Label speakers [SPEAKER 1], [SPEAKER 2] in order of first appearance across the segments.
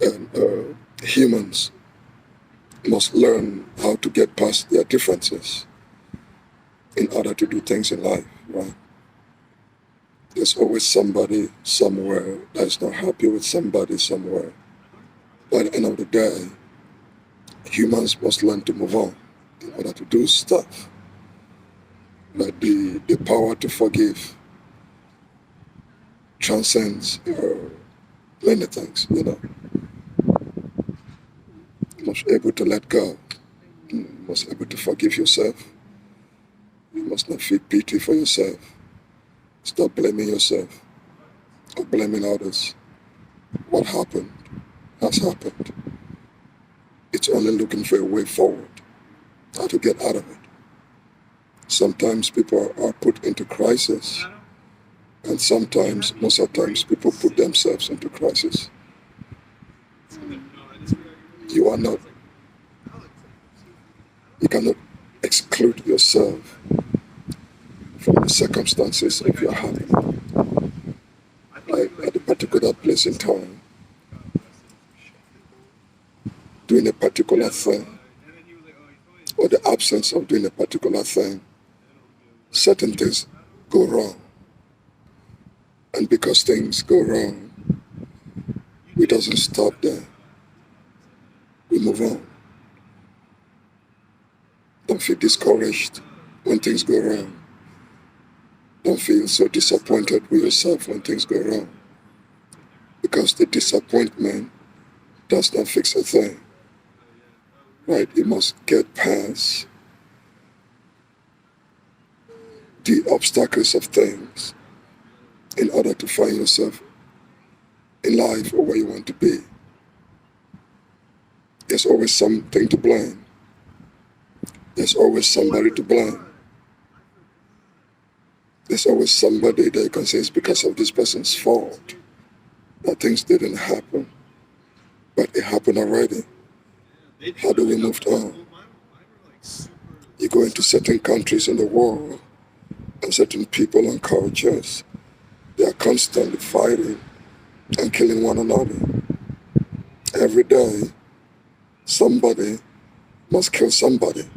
[SPEAKER 1] And humans must learn how to get past their differences in order to do things in life, right? There's always somebody somewhere that's not happy with somebody somewhere. By the end of the day, humans must learn to move on in order to do stuff. But the power to forgive transcends many things, you know. You must be able to let go. You must be able to forgive yourself. You must not feel pity for yourself. Stop blaming yourself or blaming others. What happened has happened. It's only looking for a way forward, how to get out of it. Sometimes people are put into crisis, and sometimes, most of the times, people put themselves into crisis. You are not, you cannot exclude yourself from the circumstances if you're happy. Like at a particular place in time, doing a particular thing, or the absence of doing a particular thing, certain things go wrong. And because things go wrong, it doesn't stop there. We move on. Don't feel discouraged when things go wrong. Don't feel so disappointed with yourself when things go wrong. Because the disappointment does not fix a thing. Right? You must get past the obstacles of things in order to find yourself in life or where you want to be. There's always something to blame. There's always somebody to blame. There's always somebody that you can say it's because of this person's fault that things didn't happen. But it happened already. How do we move on? You go into certain countries in the world and certain people and cultures, they are constantly fighting and killing one another. Every day, somebody must kill somebody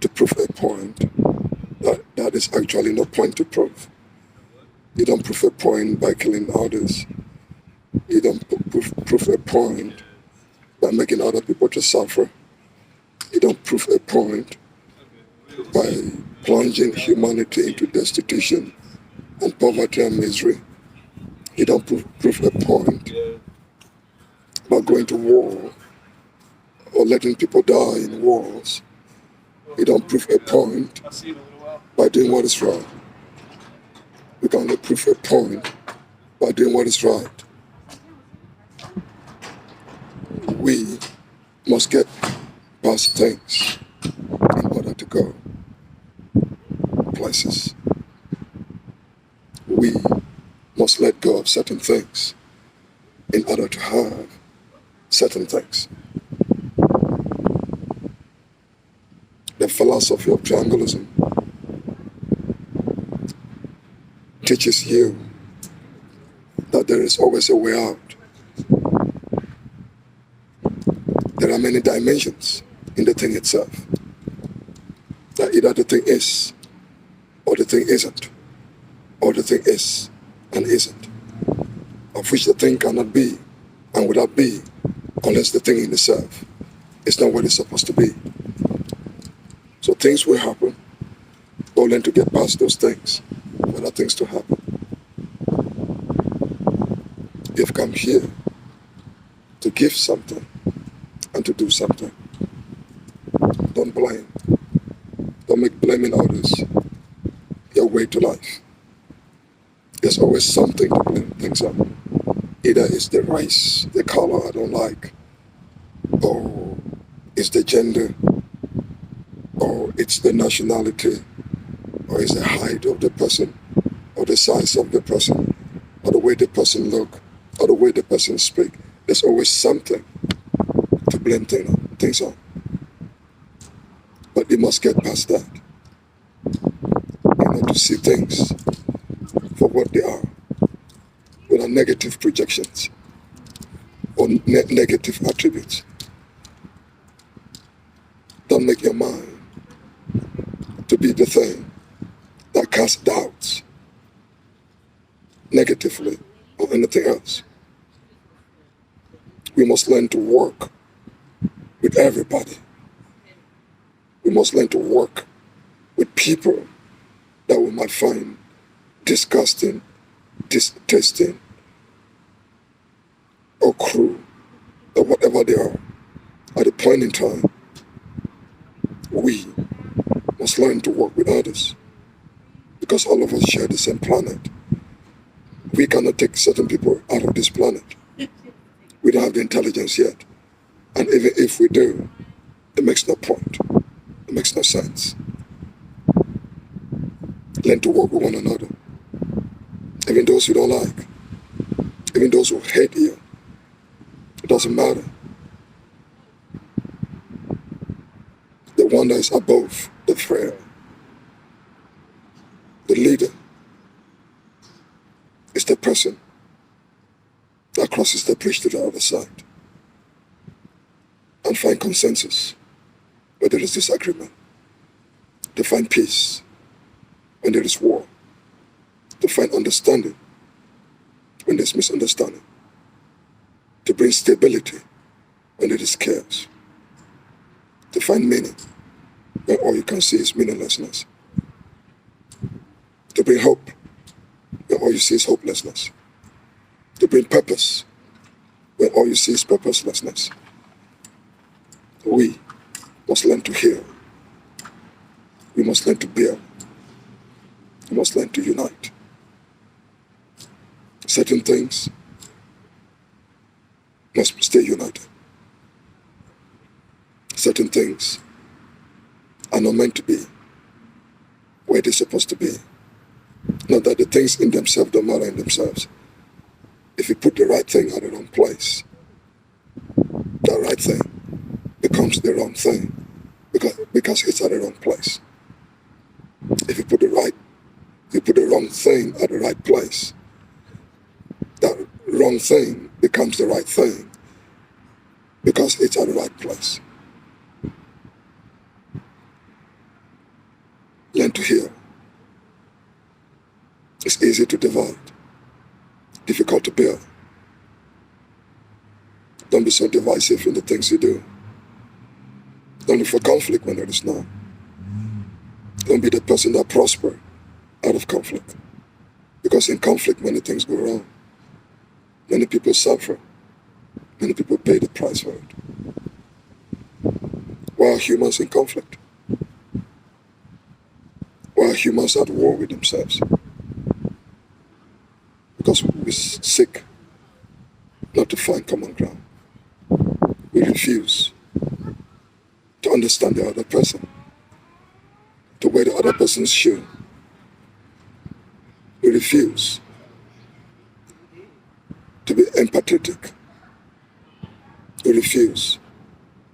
[SPEAKER 1] to prove a point that is actually no point to prove. You don't prove a point by killing others. You don't prove a point by making other people to suffer. You don't prove a point by plunging humanity into destitution and poverty and misery. You don't prove a point by going to war or letting people die in wars. You don't prove a point by doing what is wrong. You can only prove a point by doing what is right. We must get past things in order to go places. We must let go of certain things in order to have certain things. The philosophy of triangularism teaches you that there is always a way out. There are many dimensions in the thing itself. That either the thing is, or the thing isn't, or the thing is and isn't, of which the thing cannot be and would not be unless the thing in itself is not what it's supposed to be. So things will happen. Don't learn to get past those things for other things to happen. You've come here to give something and to do something. Don't blame. Don't make blaming others your way to life. There's always something to blame things on. Either it's the race, the color I don't like, or it's the gender, or it's the nationality, or it's the height of the person, or the size of the person, or the way the person look, or the way the person speak. There's always something to blame things on. But you must get past that in order to see things for what they are, without negative projections or or negative attributes. Don't make your mind to be the thing that casts doubts negatively or anything else. We must learn to work with everybody. We must learn to work with people that we might find disgusting, distasteful, or cruel, or whatever they are. At a point in time, we must learn to work with others because all of us share the same planet. We cannot take certain people out of this planet. We don't have the intelligence yet. And even if we do, it makes no point. It makes no sense. Learn to work with one another. Even those you don't like. Even those who hate you. It doesn't matter. The one that is above the prayer, the leader, is the person that crosses the bridge to the other side and find consensus where there is disagreement, to find peace when there is war, to find understanding when there's misunderstanding, to bring stability when there is chaos, to find meaning when all you can see is meaninglessness, to bring hope when all you see is hopelessness, to bring purpose when all you see is purposelessness. We must learn to heal. We must learn to bear. We must learn to unite. Certain things must stay united. Certain things are not meant to be where they're supposed to be. Not that the things in themselves don't matter in themselves. If you put the right thing at the wrong place, that right thing becomes the wrong thing because it's at the wrong place. If you put the wrong thing at the right place, that wrong thing becomes the right thing because it's at the right place. Learn to heal. It's easy to divide, difficult to bear. Don't be so divisive in the things you do. Don't look for conflict when there is none. Don't be the person that prospers out of conflict. Because in conflict, many things go wrong. Many people suffer. Many people pay the price for it. Why are humans in conflict? Why are humans at war with themselves? Because we seek not to find common ground. We refuse to understand the other person, to wear the other person's shoe. We refuse to be empathetic. We refuse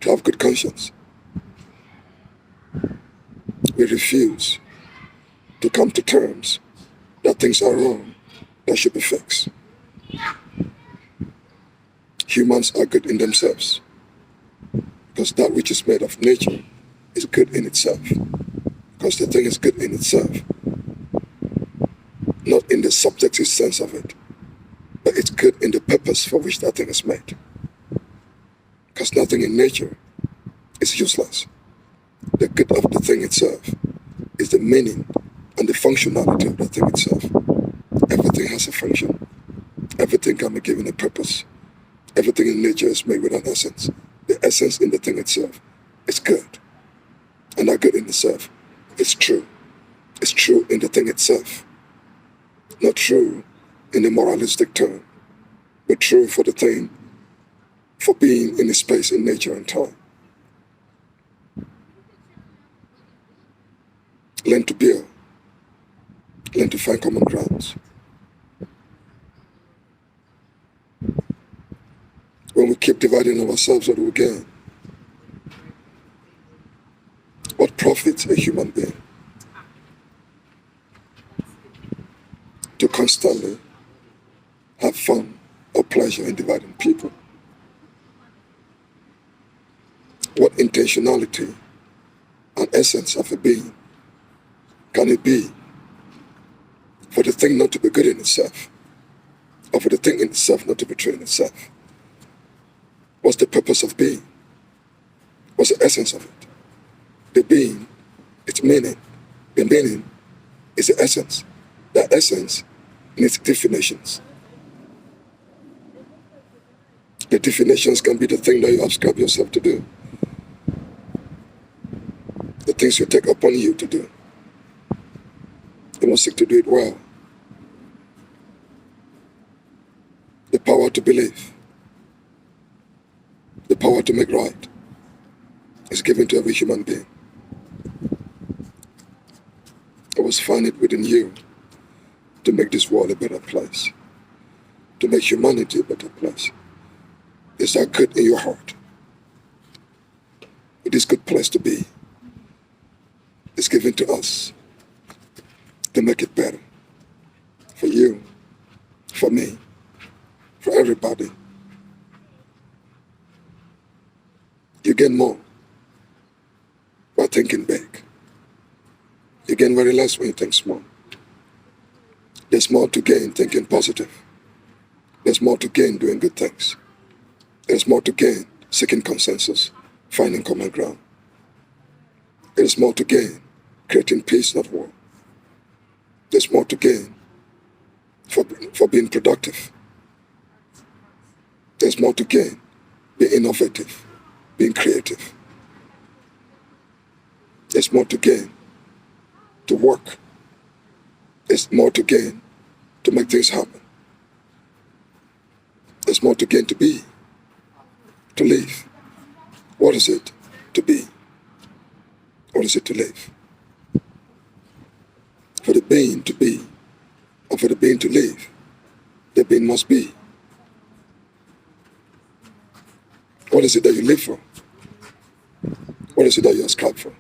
[SPEAKER 1] to have good conscience. We refuse to come to terms that things are wrong, that should be fixed. Humans are good in themselves because that which is made of nature is good in itself. Because the thing is good in itself, not in the subjective sense of it, but it's good in the purpose for which that thing is made. Because nothing in nature is useless. The good of the thing itself is the meaning and the functionality of the thing itself. Everything has a function. Everything can be given a purpose. Everything in nature is made with an essence. The essence in the thing itself is good. And that good in itself is true. It's true in the thing itself. Not true in the moralistic term, but true for the thing, for being in a space in nature and time. Learn to bear. Learn to find common grounds. When we keep dividing ourselves, what do we gain? What profits a human being to constantly have fun or pleasure in dividing people? intentionality and essence of a being can it be for the thing not to be good in itself, or for the thing in itself not to be true in itself? What's the purpose of being? What's the essence of it? The being, its meaning. The meaning is the essence. That essence needs definitions. The definitions can be the thing that you ascribe yourself to do, the things you take upon you to do. You must seek to do it well. The power to believe, the power to make right is given to every human being. I must find it within you to make this world a better place, to make humanity a better place. Is that good in your heart? It is a good place to be. It's given to us to make it better for you, for me, for everybody. You gain more by thinking big. You gain very less when you think small. There's more to gain thinking positive. There's more to gain doing good things. There's more to gain seeking consensus, finding common ground. There's more to gain creating peace, not war. There's more to gain for being productive. There's more to gain being innovative, being creative. There's more to gain to work. There's more to gain to make things happen. There's more to gain to be, to live. What is it to be? What is it to live? For the being to be, or for the being to live, the being must be. What is it that you live for? What is it that you ascribe for?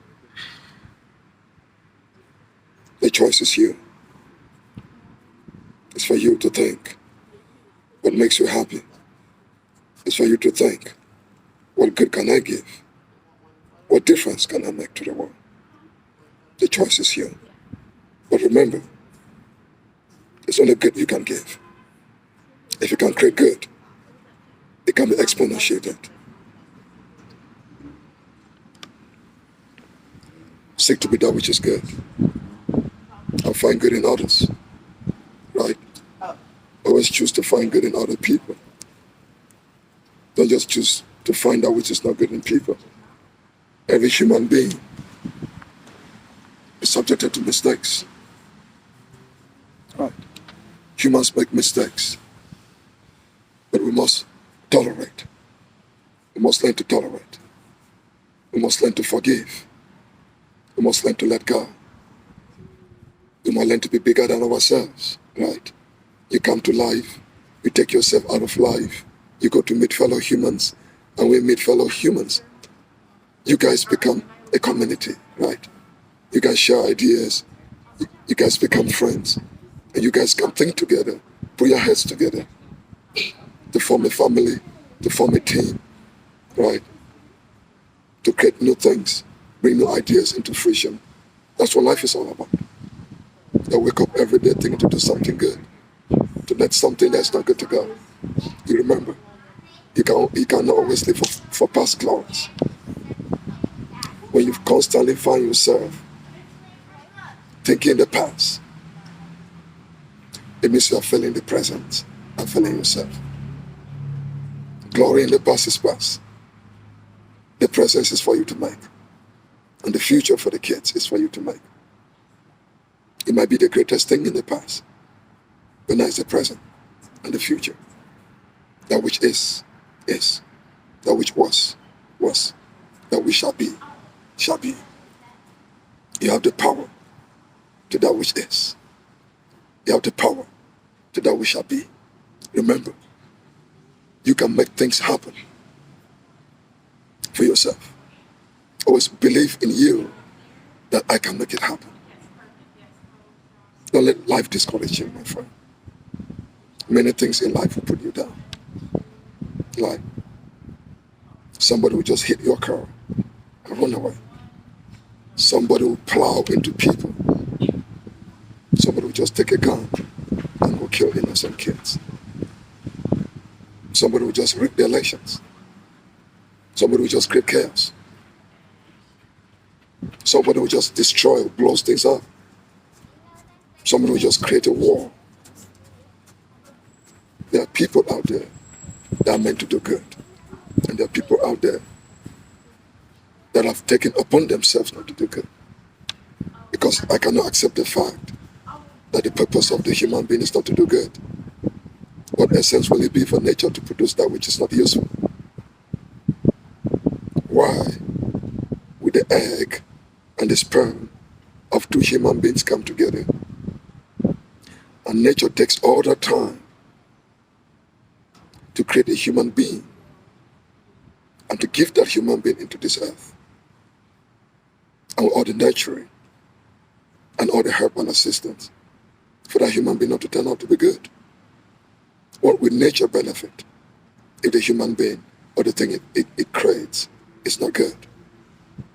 [SPEAKER 1] The choice is you. It's for you to think what makes you happy. It's for you to think, what good can I give? What difference can I make to the world? The choice is you. But remember, it's only good you can give. If you can create good, it can be exponentiated. Seek to be that which is good. And find good in others. Right? Always choose to find good in other people. Don't just choose to find out which is not good in people. Every human being is subjected to mistakes. Right? Humans make mistakes. But we must tolerate. We must learn to tolerate. We must learn to forgive. We must learn to let go. We must learn to be bigger than ourselves. Right? You come to life. You take yourself out of life. You go to meet fellow humans. And we meet fellow humans. You guys become a community, right? You guys share ideas. You guys become friends. And you guys can think together, put your heads together to form a family, to form a team, right? To create new things, bring new ideas into fruition. That's what life is all about. I wake up every day thinking to do something good, to let something that's not good to go. You remember, you cannot always live for past glories. When you constantly find yourself thinking the past, it means you are failing the present and failing yourself. Glory in the past is past. The present is for you to make. And the future for the kids is for you to make. It might be the greatest thing in the past, but now it's the present and the future. That which is. That which was. That which shall be. You have the power to that which is. You have the power to that which shall be. Remember, you can make things happen for yourself. Always believe in you that I can make it happen. Don't let life discourage you, my friend. Many things in life will put you down. Like somebody will just hit your car run away. Somebody will plow into people. Somebody will just take a gun and go kill innocent kids. Somebody will just rig the elections. Somebody will just create chaos. Somebody will just destroy or blow things up. Somebody will just create a war. There are people out there that are meant to do good. And there are people out there that have taken upon themselves not to do good. Because I cannot accept the fact that the purpose of the human being is not to do good. What essence will it be for nature to produce that which is not useful? Why would the egg and the sperm of two human beings come together? And nature takes all the time to create a human being and to give that human being into this earth. And all the nurturing and all the help and assistance for that human being not to turn out to be good. What will nature benefit if the human being or the thing it creates is not good?